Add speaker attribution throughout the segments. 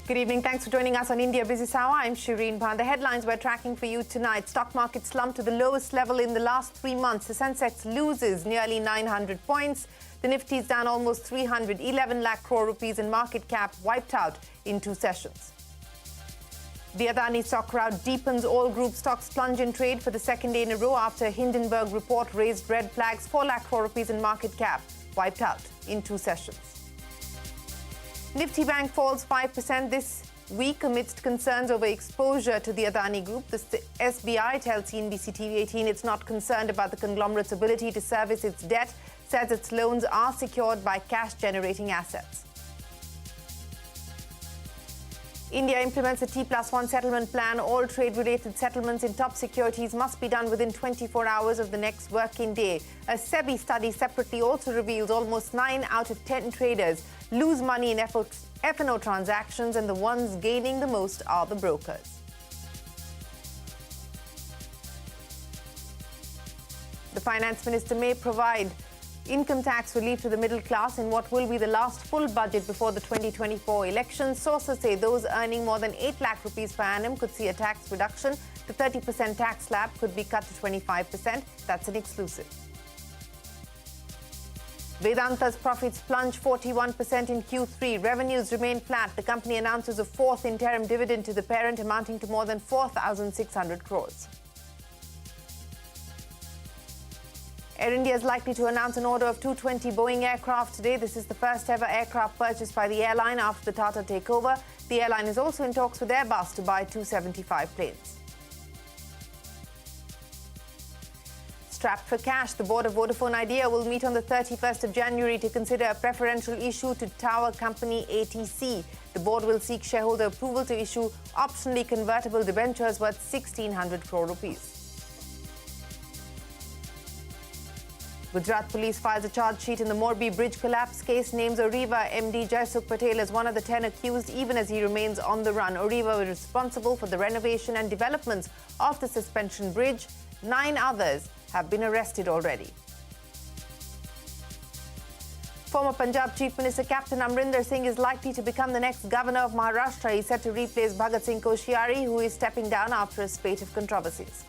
Speaker 1: Good evening. Thanks for joining us on India Business Hour. I'm Shireen Bhan. The headlines we're tracking for you tonight. Stock market slumped to the lowest level in the last 3 months. The Sensex loses nearly 900 points. The Nifty is down almost 311 lakh crore rupees in market cap, wiped out in 2 sessions. The Adani stock crowd deepens. All group stocks plunge in trade for the second day in a row after a Hindenburg report raised red flags. 4 lakh crore rupees in market cap, wiped out in 2 sessions. Nifty Bank falls 5% this week amidst concerns over exposure to the Adani Group. The SBI tells CNBC-TV18 it's not concerned about the conglomerate's ability to service its debt, says its loans are secured by cash-generating assets. India implements a T+1 settlement plan. All trade-related settlements in top securities must be done within 24 hours of the next working day. A SEBI study separately also reveals almost 9 out of 10 traders lose money in F&O transactions, and the ones gaining the most are the brokers. The finance minister may provide income tax relief to the middle class in what will be the last full budget before the 2024 elections. Sources say those earning more than 8 lakh rupees per annum could see a tax reduction. The 30% tax slab could be cut to 25%. That's an exclusive. Vedanta's profits plunge 41% in Q3. Revenues remain flat. The company announces a 4th interim dividend to the parent amounting to more than 4,600 crores. Air India is likely to announce an order of 220 Boeing aircraft today. This is the first ever aircraft purchased by the airline after the Tata takeover. The airline is also in talks with Airbus to buy 275 planes. Strapped for cash, the board of Vodafone Idea will meet on the 31st of January to consider a preferential issue to tower company ATC. The board will seek shareholder approval to issue optionally convertible debentures worth 1,600 crore rupees. Gujarat police files a charge sheet in the Morbi bridge collapse case, names Oriva MD Jaisukh Patel as one of the 10 accused, even as he remains on the run. Oriva was responsible for the renovation and developments of the suspension bridge. 9 others have been arrested already. Former Punjab Chief Minister Captain Amrinder Singh is likely to become the next governor of Maharashtra. He's set to replace Bhagat Singh Koshyari, who is stepping down after a spate of controversies.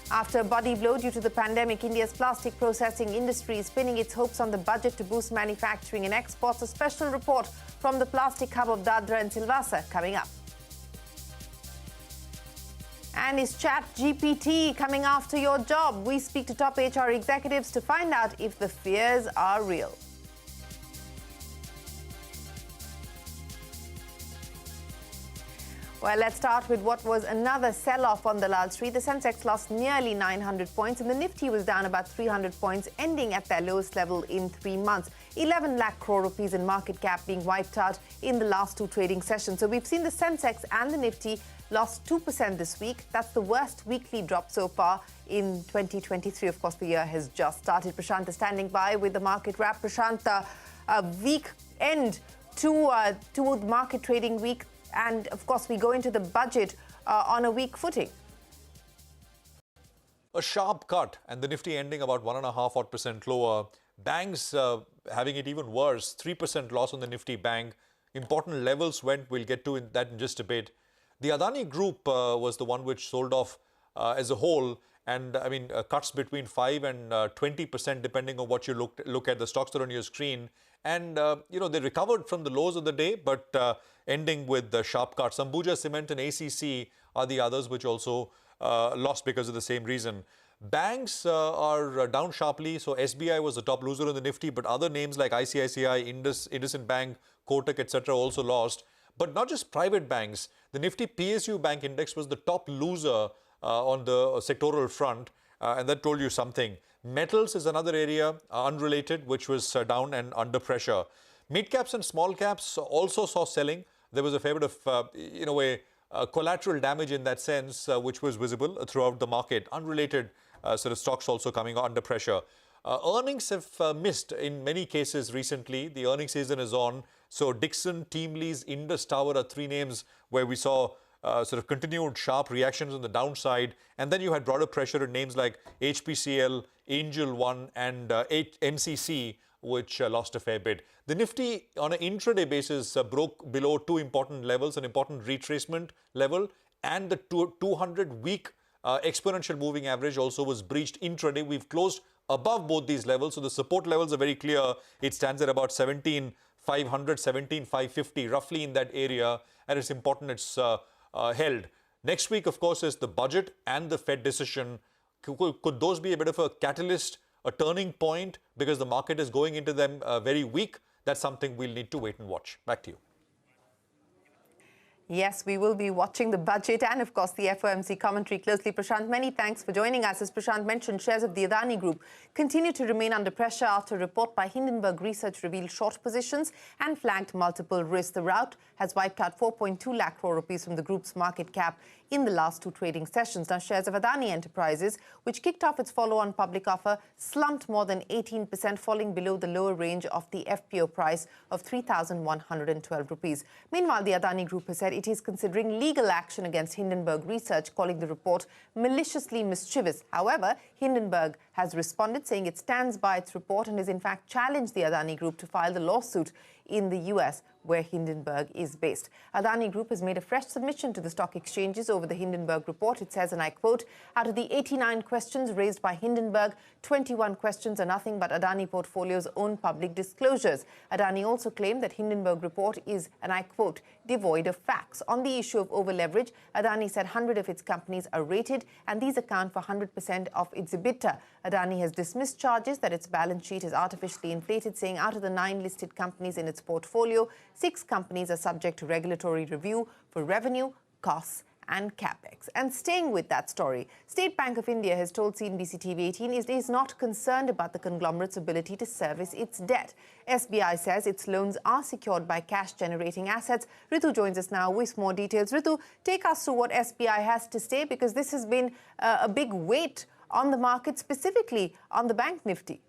Speaker 1: After a body blow due to the pandemic, India's plastic processing industry is pinning its hopes on the budget to boost manufacturing and exports. A special report from the plastic hub of Dadra and Silvassa coming up. And is ChatGPT coming after your job? We speak to top HR executives to find out if the fears are real. Well, let's start with what was another sell-off on Dalal Street. The Sensex lost nearly 900 points and the Nifty was down about 300 points, ending at their lowest level in 3 months. 11 lakh crore rupees in market cap being wiped out in the last 2 trading sessions. So we've seen the Sensex and the Nifty lost 2% this week. That's the worst weekly drop so far in 2023. Of course, the year has just started. Prashant is standing by with the market wrap. Prashant, a week end to the market trading week. And, of course, we go into the budget on a weak footing.
Speaker 2: A sharp cut and the Nifty ending about 1.5% lower. Banks having it even worse, 3% loss on the Nifty Bank. Important levels went, we'll get to that in just a bit. The Adani Group was the one which sold off as a whole. And, I mean, cuts between 5 and 20% depending on what you look at. The stocks that are on your screen. And, they recovered from the lows of the day, but ending with the sharp cuts. Ambuja Cement and ACC are the others which also lost because of the same reason. Banks are down sharply. So SBI was the top loser in the Nifty, but other names like ICICI, IndusInd Bank, Kotak, etc. also lost. But not just private banks. The Nifty PSU Bank Index was the top loser on the sectoral front, and that told you something. Metals is another area, unrelated, which was down and under pressure. Mid caps and small caps also saw selling. There was a fair bit of, collateral damage in that sense, which was visible throughout the market. Unrelated sort of stocks also coming under pressure. Earnings have missed in many cases recently. The earnings season is on. So Dixon, Teamlease, Indus Tower are 3 names where we saw sort of continued sharp reactions on the downside. And then you had broader pressure in names like HPCL, Angel One and NCC which lost a fair bit. The Nifty on an intraday basis broke below two important levels, an important retracement level, and the 200-week exponential moving average also was breached intraday. We've closed above both these levels, so the support levels are very clear. It stands at about 17,500, 17,550, roughly in that area, and it's important it's held. Next week, of course, is the budget and the Fed decision. Could those be a bit of a catalyst, a turning point, because the market is going into them very weak? That's something we'll need to wait and watch. Back to you.
Speaker 1: Yes, we will be watching the budget and, of course, the FOMC commentary closely. Prashant, many thanks for joining us. As Prashant mentioned, shares of the Adani Group continue to remain under pressure after a report by Hindenburg Research revealed short positions and flagged multiple risks. The rout has wiped out 4.2 lakh crore rupees from the group's market cap in the last two trading sessions. Now, shares of Adani Enterprises, which kicked off its follow-on public offer, slumped more than 18%, falling below the lower range of the FPO price of 3,112 rupees. Meanwhile, the Adani Group has said it is considering legal action against Hindenburg Research, calling the report maliciously mischievous. However, Hindenburg has responded, saying it stands by its report and has in fact challenged the Adani Group to file the lawsuit in the US, where Hindenburg is based. Adani Group has made a fresh submission to the stock exchanges over the Hindenburg report. It says, and I quote, out of the 89 questions raised by Hindenburg, 21 questions are nothing but Adani portfolio's own public disclosures. Adani also claimed that Hindenburg report is, and I quote, devoid of facts. On the issue of over-leverage, Adani said 100 of its companies are rated, and these account for 100% of its EBITDA. Adani has dismissed charges that its balance sheet is artificially inflated, saying out of the 9 listed companies in its portfolio, 6 companies are subject to regulatory review for revenue, costs and capex. And staying with that story, State Bank of India has told CNBC-TV18 it is not concerned about the conglomerate's ability to service its debt. SBI says its loans are secured by cash-generating assets. Ritu joins us now with more details. Ritu, take us through what SBI has to say, because this has been a big weight on the market, specifically on the Bank Nifty.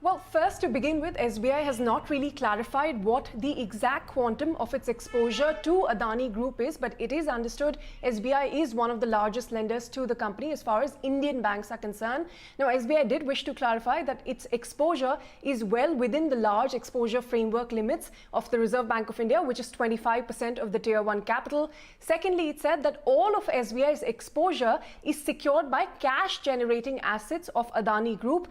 Speaker 3: Well, first to begin with, SBI has not really clarified what the exact quantum of its exposure to Adani Group is, but it is understood SBI is one of the largest lenders to the company as far as Indian banks are concerned. Now, SBI did wish to clarify that its exposure is well within the large exposure framework limits of the Reserve Bank of India, which is 25% of the Tier 1 capital. Secondly, it said that all of SBI's exposure is secured by cash-generating assets of Adani Group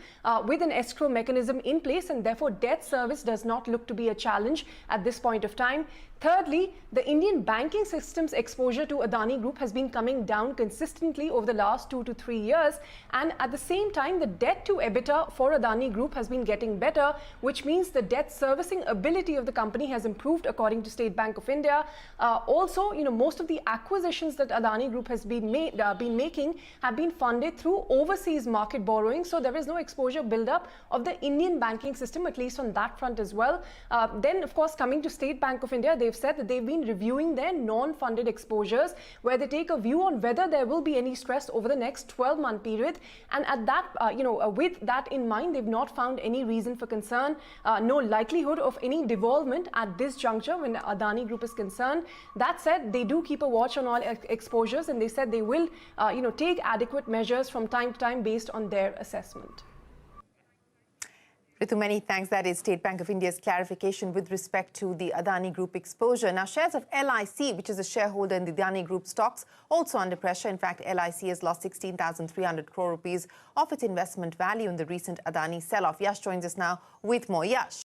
Speaker 3: with an escrow mechanism in place, and therefore debt service does not look to be a challenge at this point of time. Thirdly, the Indian banking system's exposure to Adani Group has been coming down consistently over the last 2 to 3 years, and at the same time the debt to EBITDA for Adani Group has been getting better, which means the debt servicing ability of the company has improved according to State Bank of India. Also, most of the acquisitions that Adani Group has been making have been funded through overseas market borrowing, so there is no exposure build-up of the Indian banking system, at least on that front as well. Then, of course, coming to State Bank of India, they've said that they've been reviewing their non-funded exposures, where they take a view on whether there will be any stress over the next 12-month period. And at that, with that in mind, they've not found any reason for concern, no likelihood of any devolvement at this juncture when the Adani Group is concerned. That said, they do keep a watch on all exposures, and they said they will, take adequate measures from time to time based on their assessment.
Speaker 1: Ritu, many thanks. That is State Bank of India's clarification with respect to the Adani Group exposure. Now, shares of LIC, which is a shareholder in the Adani Group stocks, also under pressure. In fact, LIC has lost 16,300 crore rupees of its investment value in the recent Adani sell-off. Yash joins us now with more. Yash.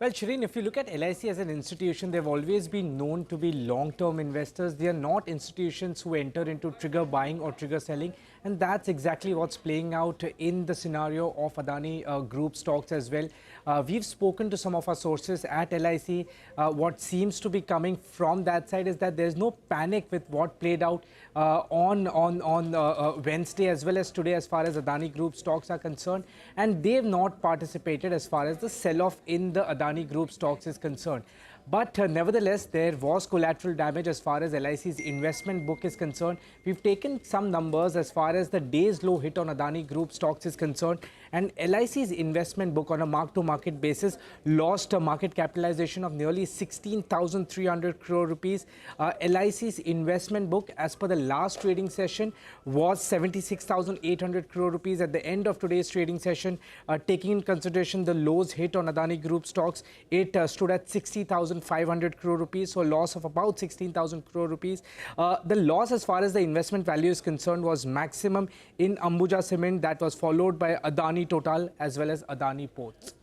Speaker 4: Well, Shireen, if you look at LIC as an institution, they've always been known to be long-term investors. They are not institutions who enter into trigger buying or trigger selling. And that's exactly what's playing out in the scenario of Adani Group stocks as well. We've spoken to some of our sources at LIC. What seems to be coming from that side is that there's no panic with what played out on Wednesday as well as today as far as Adani Group stocks are concerned. And they've not participated as far as the sell-off in the Adani Group stocks is concerned. But nevertheless, there was collateral damage as far as LIC's investment book is concerned. We've taken some numbers as far as the day's low hit on Adani Group stocks is concerned. And LIC's investment book on a mark-to-market basis lost a market capitalization of nearly 16,300 crore rupees. LIC's investment book, as per the last trading session, was 76,800 crore rupees at the end of today's trading session. Taking in consideration the lows hit on Adani Group stocks, it stood at 60,500 crore rupees, so a loss of about 16,000 crore rupees. The loss as far as the investment value is concerned was maximum in Ambuja Cement, that was followed by Adani Total as well as Adani Ports.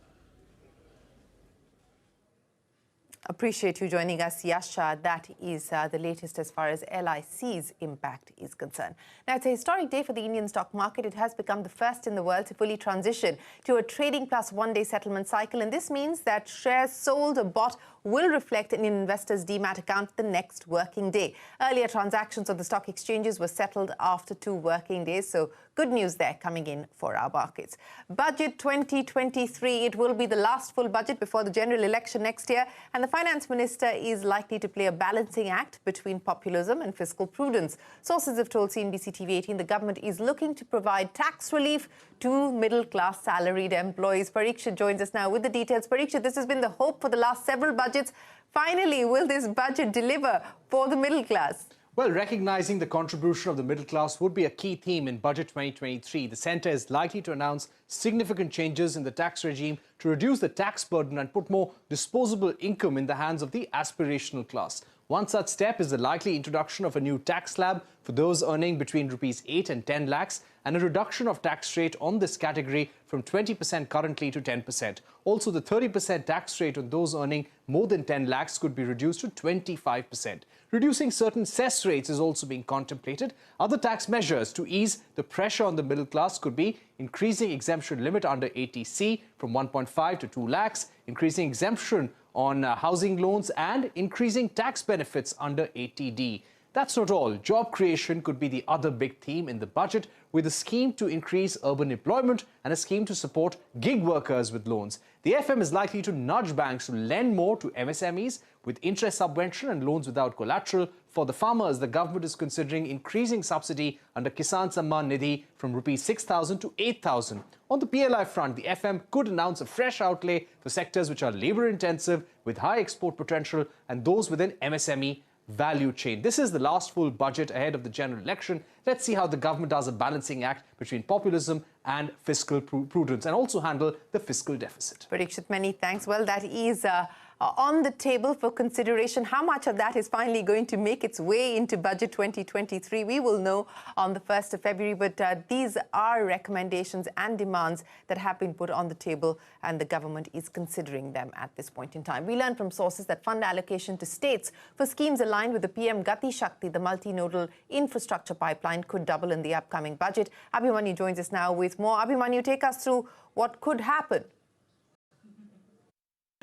Speaker 1: Appreciate you joining us, Yasha. That is the latest as far as LIC's impact is concerned. Now, it's a historic day for the Indian stock market. It has become the first in the world to fully transition to a trading plus one-day settlement cycle. And this means that shares sold or bought will reflect in an investor's demat account the next working day. Earlier transactions on the stock exchanges were settled after 2 working days. So good news there coming in for our markets. Budget 2023, it will be the last full budget before the general election next year. And the finance minister is likely to play a balancing act between populism and fiscal prudence. Sources have told CNBC-TV18 the government is looking to provide tax relief to middle-class salaried employees. Parikshit joins us now with the details. Parikshit, this has been the hope for the last several budgets. Finally, will this budget deliver for the middle class?
Speaker 5: Well, recognizing the contribution of the middle class would be a key theme in Budget 2023. The centre is likely to announce significant changes in the tax regime to reduce the tax burden and put more disposable income in the hands of the aspirational class. One such step is the likely introduction of a new tax slab for those earning between rupees 8 and 10 lakhs and a reduction of tax rate on this category from 20% currently to 10%. Also, the 30% tax rate on those earning more than 10 lakhs could be reduced to 25%. Reducing certain cess rates is also being contemplated. Other tax measures to ease the pressure on the middle class could be increasing exemption limit under ATC from 1.5 to 2 lakhs, increasing exemption on housing loans and increasing tax benefits under ATD. That's not all. Job creation could be the other big theme in the budget, with a scheme to increase urban employment and a scheme to support gig workers with loans. The FM is likely to nudge banks to lend more to MSMEs with interest subvention and loans without collateral. For the farmers, the government is considering increasing subsidy under Kisan Samman Nidhi from rupees 6,000 to 8,000. On the PLI front, the FM could announce a fresh outlay for sectors which are labour-intensive with high export potential and those within MSME value chain. This is the last full budget ahead of the general election. Let's see how the government does a balancing act between populism and fiscal prudence and also handle the fiscal deficit.
Speaker 1: Parikshit, many thanks. Well, that is on the table for consideration. How much of that is finally going to make its way into Budget 2023? We will know on the 1st of February, but these are recommendations and demands that have been put on the table, and the government is considering them at this point in time. We learned from sources that fund allocation to states for schemes aligned with the PM Gati Shakti, the multinodal infrastructure pipeline, could double in the upcoming budget. Abhimanyu joins us now with more. Abhimanyu, take us through what could happen.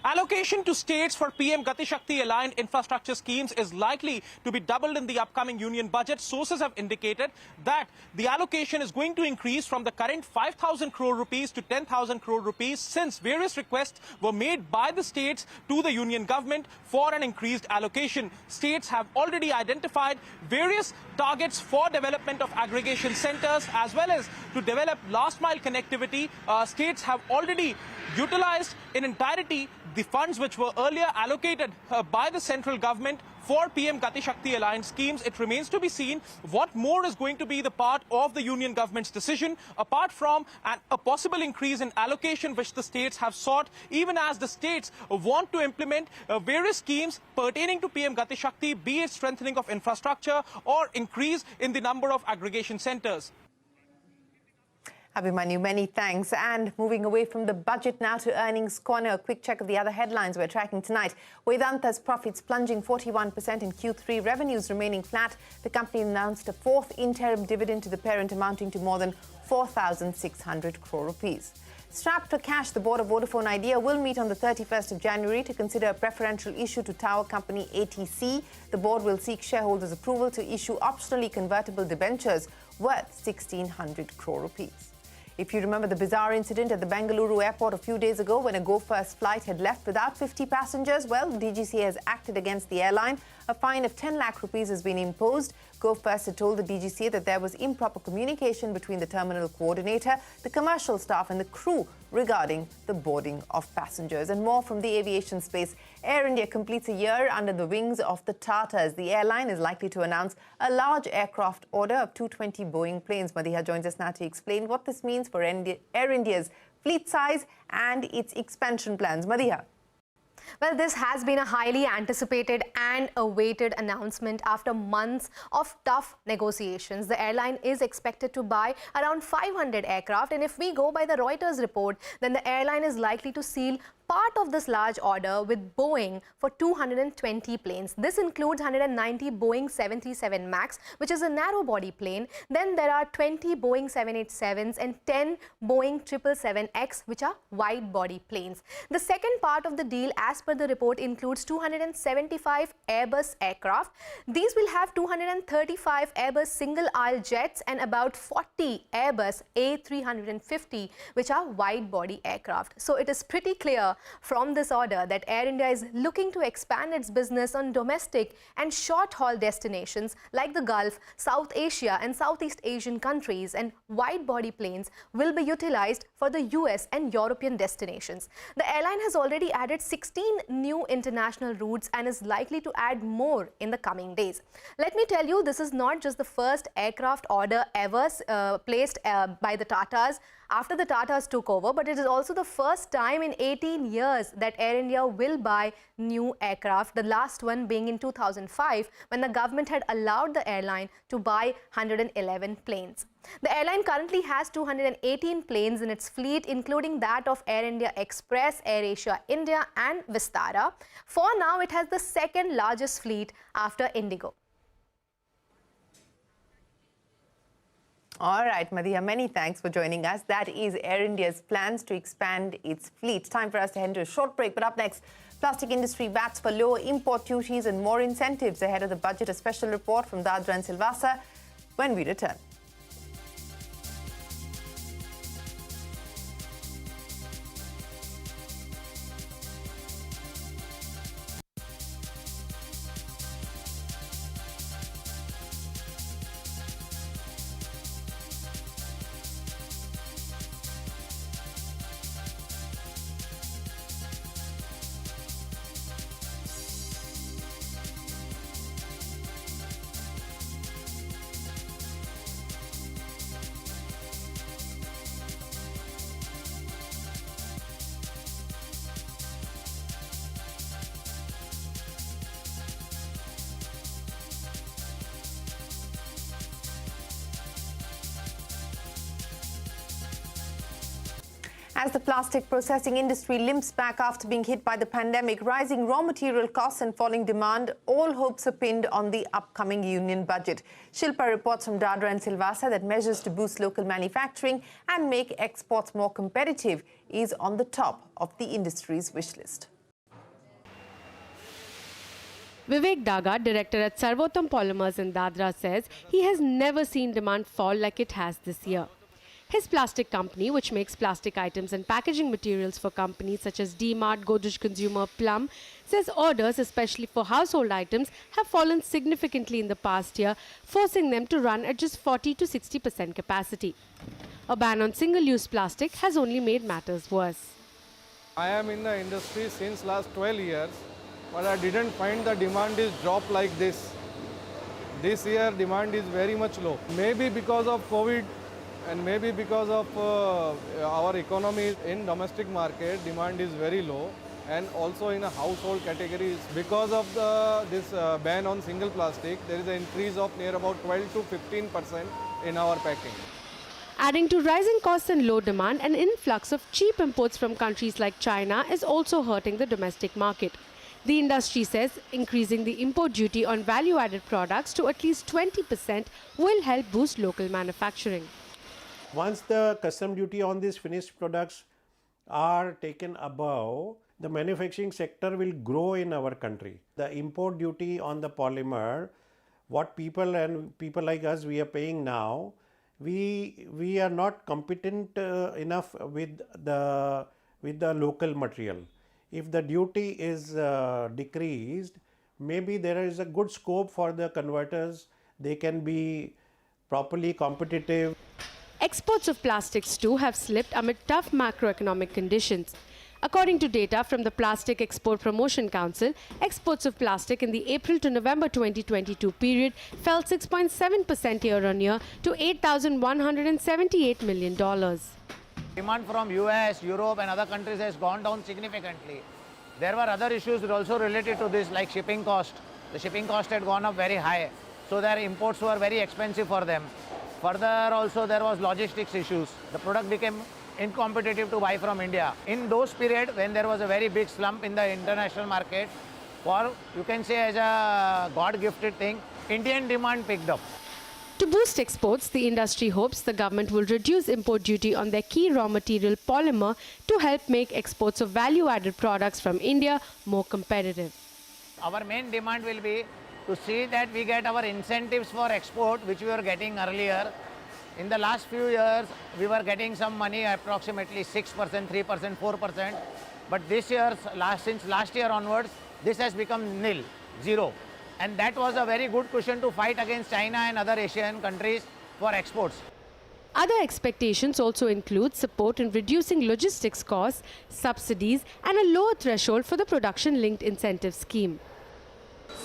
Speaker 6: Allocation to states for PM Gati Shakti aligned infrastructure schemes is likely to be doubled in the upcoming union budget. Sources have indicated that the allocation is going to increase from the current 5,000 crore rupees to 10,000 crore rupees, since various requests were made by the states to the union government for an increased allocation. States have already identified various targets for development of aggregation centers as well as to develop last mile connectivity. States have already utilized in entirety the funds which were earlier allocated by the central government for PM Gati Shakti aligned schemes. It remains to be seen what more is going to be the part of the union government's decision, apart from a possible increase in allocation which the states have sought, even as the states want to implement various schemes pertaining to PM Gati Shakti, be it strengthening of infrastructure or increase in the number of aggregation centers.
Speaker 1: Abhimanyu, many thanks. And moving away from the budget now to earnings corner, a quick check of the other headlines we're tracking tonight. Vedanta's profits plunging 41% in Q3, revenues remaining flat. The company announced a 4th interim dividend to the parent amounting to more than 4,600 crore rupees. Strapped for cash, the board of Vodafone Idea will meet on the 31st of January to consider a preferential issue to tower company ATC. The board will seek shareholders' approval to issue optionally convertible debentures worth 1,600 crore rupees. If you remember the bizarre incident at the Bengaluru airport a few days ago when a Go First flight had left without 50 passengers, well, DGCA has acted against the airline. A fine of 10 lakh rupees has been imposed. Go First had told the DGCA that there was improper communication between the terminal coordinator, the commercial staff and the crew regarding the boarding of passengers. And more from the aviation space. Air India completes a year under the wings of the Tatas. The airline is likely to announce a large aircraft order of 220 Boeing planes. Madhiha joins us now to explain what this means for Air India's fleet size and its expansion plans. Madhiha.
Speaker 7: Well, this has been a highly anticipated and awaited announcement after months of tough negotiations. The airline is expected to buy around 500 aircraft, and if we go by the Reuters report, then the airline is likely to seal part of this large order with Boeing for 220 planes. This includes 190 Boeing 737 MAX, which is a narrow-body plane. Then there are 20 Boeing 787s and 10 Boeing 777X, which are wide-body planes. The second part of the deal, as per the report, includes 275 Airbus aircraft. These will have 235 Airbus single-aisle jets and about 40 Airbus A350, which are wide-body aircraft. So it is pretty clear from this order that Air India is looking to expand its business on domestic and short-haul destinations like the Gulf, South Asia and Southeast Asian countries, and wide-body planes will be utilized for the US and European destinations. The airline has already added 16 new international routes and is likely to add more in the coming days. Let me tell you, this is not just the first aircraft order ever placed by the Tatas after the Tatas took over, but it is also the first time in 18 years that Air India will buy new aircraft, the last one being in 2005 when the government had allowed the airline to buy 111 planes. The airline currently has 218 planes in its fleet, including that of Air India Express, Air Asia India and Vistara. For now, it has the second largest fleet after Indigo.
Speaker 1: All right, Madhiha, many thanks for joining us. That is Air India's plans to expand its fleet. Time for us to head to a short break, but up next, plastic industry bats for lower import duties and more incentives ahead of the budget. A special report from Dadra and Silvassa when we return. As the plastic processing industry limps back after being hit by the pandemic, rising raw material costs and falling demand, all hopes are pinned on the upcoming union budget. Shilpa reports from Dadra and Silvassa that measures to boost local manufacturing and make exports more competitive is on the top of the industry's wish list.
Speaker 8: Vivek Daga, director at Sarvotam Polymers in Dadra, says he has never seen demand fall like it has this year. His plastic company, which makes plastic items and packaging materials for companies such as D-Mart, Godrej Consumer, Plum, says orders, especially for household items, have fallen significantly in the past year, forcing them to run at just 40 to 60% capacity. A ban on single-use plastic has only made matters worse.
Speaker 9: I am in the industry since last 12 years, but I didn't find the demand is drop like this. This year demand is very much low. Maybe because of COVID, and maybe because of our economy in domestic market, demand is very low, and also in a household categories. Because of this ban on single plastic, there is an increase of near about 12 to 15% in our packing.
Speaker 8: Adding to rising costs and low demand, an influx of cheap imports from countries like China is also hurting the domestic market. The industry says increasing the import duty on value-added products to at least 20% will help boost local manufacturing.
Speaker 10: Once the custom duty on these finished products are taken above, the manufacturing sector will grow in our country. The import duty on the polymer, what people like us we are paying now, we are not competent enough with the local material. If the duty is decreased, maybe there is a good scope for the converters they can be properly competitive.
Speaker 8: Exports of plastics too have slipped amid tough macroeconomic conditions. According to data from the Plastic Export Promotion Council, exports of plastic in the April to November 2022 period fell 6.7% year-on-year to $8,178 million.
Speaker 11: Demand from US, Europe and other countries has gone down significantly. There were other issues also related to this, like shipping cost. The shipping cost had gone up very high, so their imports were very expensive for them. Further also there was logistics issues. The product became uncompetitive to buy from India. In those periods when there was a very big slump in the international market, or you can say as a God-gifted thing, Indian demand picked up.
Speaker 8: To boost exports, the industry hopes the government will reduce import duty on their key raw material polymer to help make exports of value-added products from India more competitive.
Speaker 11: Our main demand will be to see that we get our incentives for export, which we were getting earlier. In the last few years, we were getting some money, approximately 6%, 3%, 4%. But this year, since last year onwards, this has become nil, zero. And that was a very good cushion to fight against China and other Asian countries for exports.
Speaker 8: Other expectations also include support in reducing logistics costs, subsidies, and a lower threshold for the production-linked incentive scheme.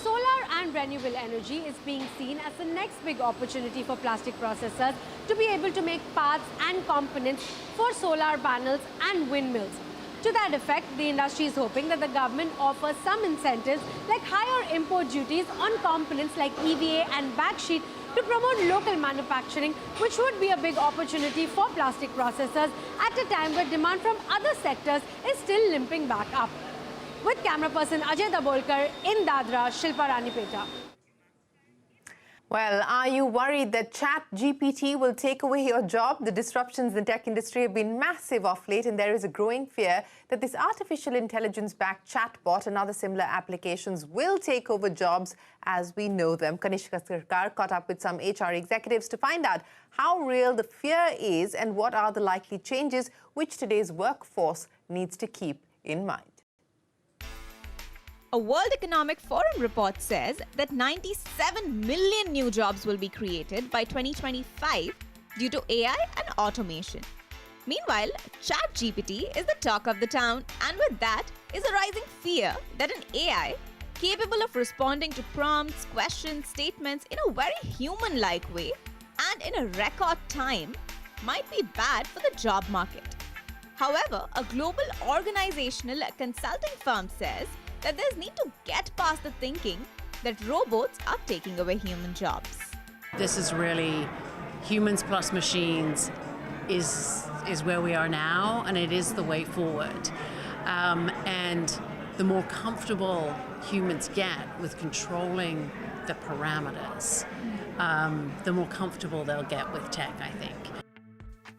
Speaker 8: Solar and renewable energy is being seen as the next big opportunity for plastic processors to be able to make parts and components for solar panels and windmills. To that effect, the industry is hoping that the government offers some incentives like higher import duties on components like EVA and backsheet to promote local manufacturing, which would be a big opportunity for plastic processors at a time where demand from other sectors is still limping back up. With camera person Ajay Dabolkar in Dadra, Shilpa Ranipeta.
Speaker 1: Well, are you worried that ChatGPT will take away your job? The disruptions in the tech industry have been massive of late, and there is a growing fear that this artificial intelligence-backed chatbot and other similar applications will take over jobs as we know them. Kanishka Sarkar caught up with some HR executives to find out how real the fear is and what are the likely changes which today's workforce needs to keep in mind.
Speaker 12: A World Economic Forum report says that 97 million new jobs will be created by 2025 due to AI and automation. Meanwhile, ChatGPT is the talk of the town, and with that is a rising fear that an AI capable of responding to prompts, questions, statements in a very human-like way and in a record time might be bad for the job market. However, a global organizational consulting firm says that there's need to get past the thinking that robots are taking away human jobs.
Speaker 13: This is really humans plus machines is where we are now, and it is the way forward. And the more comfortable humans get with controlling the parameters, the more comfortable they'll get with tech, I think.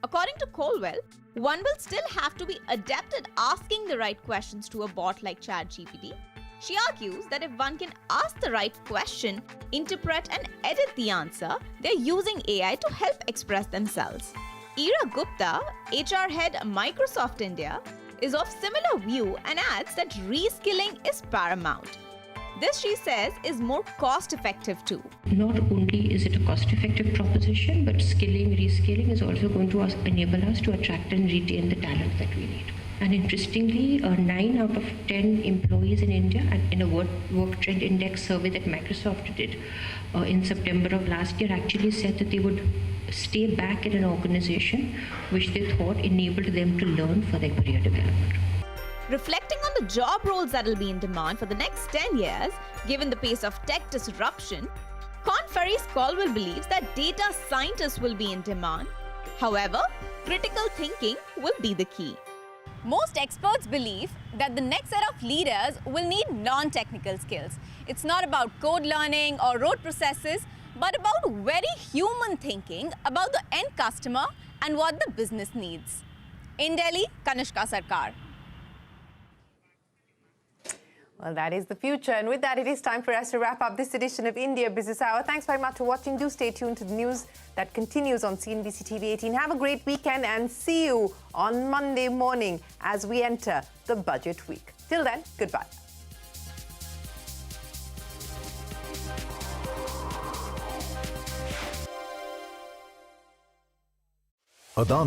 Speaker 12: According to Colwell, one will still have to be adept at asking the right questions to a bot like ChatGPT. She argues that if one can ask the right question, interpret and edit the answer, they're using AI to help express themselves. Ira Gupta, HR head Microsoft India, is of similar view and adds that reskilling is paramount. This, she says, is more cost-effective too.
Speaker 14: Not only is it a cost-effective proposition, but reskilling is also going to enable us to attract and retain the talent that we need. And interestingly, 9 out of 10 employees in India, in a work trend index survey that Microsoft did in September of last year, actually said that they would stay back in an organization which they thought enabled them to learn for their career development.
Speaker 12: Reflecting on the job roles that will be in demand for the next 10 years, given the pace of tech disruption, Korn Ferry's Colwell believes that data scientists will be in demand. However, critical thinking will be the key.
Speaker 15: Most experts believe that the next set of leaders will need non-technical skills. It's not about code learning or rote processes, but about very human thinking about the end customer and what the business needs. In Delhi, Kanishka Sarkar.
Speaker 1: Well, that is the future. And with that, it is time for us to wrap up this edition of India Business Hour. Thanks very much for watching. Do stay tuned to the news that continues on CNBC-TV18. Have a great weekend and see you on Monday morning as we enter the budget week. Till then, goodbye.
Speaker 16: Adani.